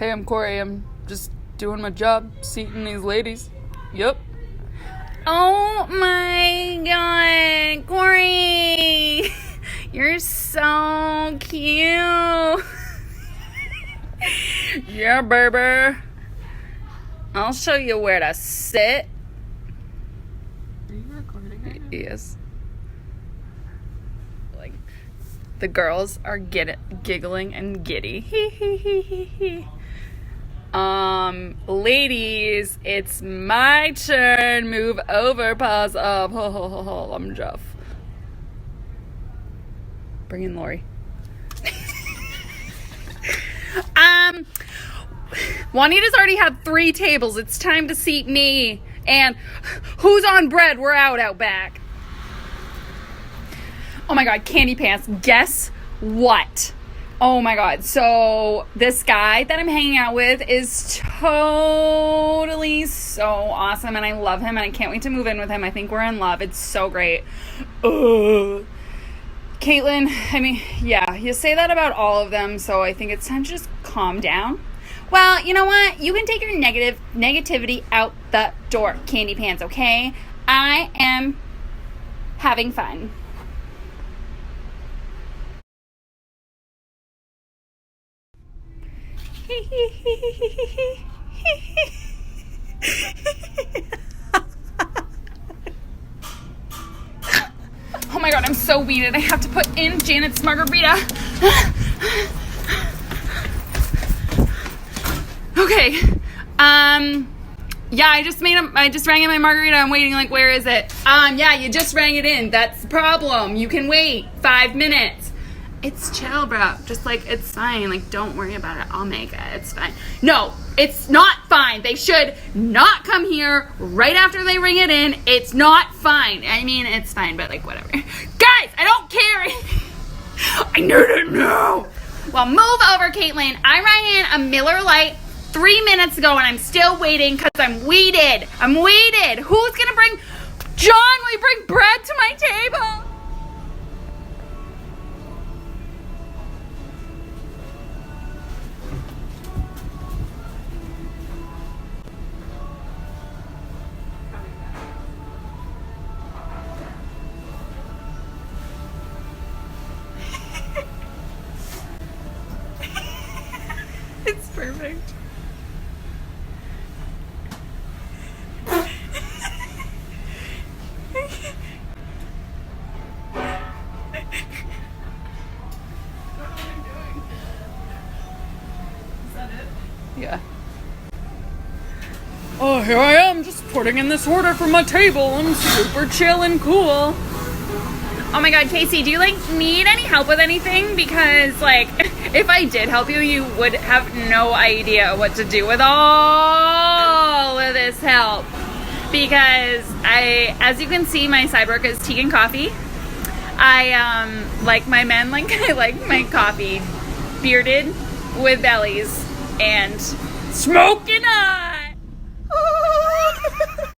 Hey, I'm Corey. I'm just doing my job, seating these ladies. Yep. Oh my god, Corey! You're so cute. Yeah, baby. I'll show you where to sit. Are you recording right now? Yes. Like, the girls are giggling and giddy. Ladies, it's my turn. Move over, paws up. I'm Jeff. Bring in Lori. Juanita's already had 3 tables. It's time to seat me. And who's on bread? We're out back. Oh my god, candy pants. Guess what? Oh my god. So this guy that I'm hanging out with is totally so awesome, and I love him, and I can't wait to move in with him. I think we're in love. It's so great. Caitlin, I mean, yeah, you say that about all of them, so I think it's time to just calm down. Well, you know what? You can take your negativity out the door, candy pants, okay? I am having fun. Oh my god, I'm so weeded. I have to put in Janet's margarita. Okay. Yeah, I just rang in my margarita. I'm waiting, like, where is it? Yeah, you just rang it in. That's the problem. You can wait 5 minutes. It's chill, bro. Just, like, it's fine. Like, don't worry about it. I'll make it. It's fine. No, it's not fine. They should not come here right after they ring it in. It's not fine. I mean, it's fine, but, like, whatever. Guys, I don't care. I need it now. Well, move over, Caitlin. I rang in a Miller Lite 3 minutes ago, and I'm still waiting because I'm weeded. Who's gonna bring... John, will you bring bread to my table? It's perfect. Yeah. Oh, here I am, just putting in this order for my table. I'm super chill and cool. Oh my god, Casey, do you, like, need any help with anything? Because, like, if I did help you, you would have no idea what to do with all of this help. Because as you can see, my side work is tea and coffee. I, like my men, like, I like my coffee bearded with bellies and smoking up.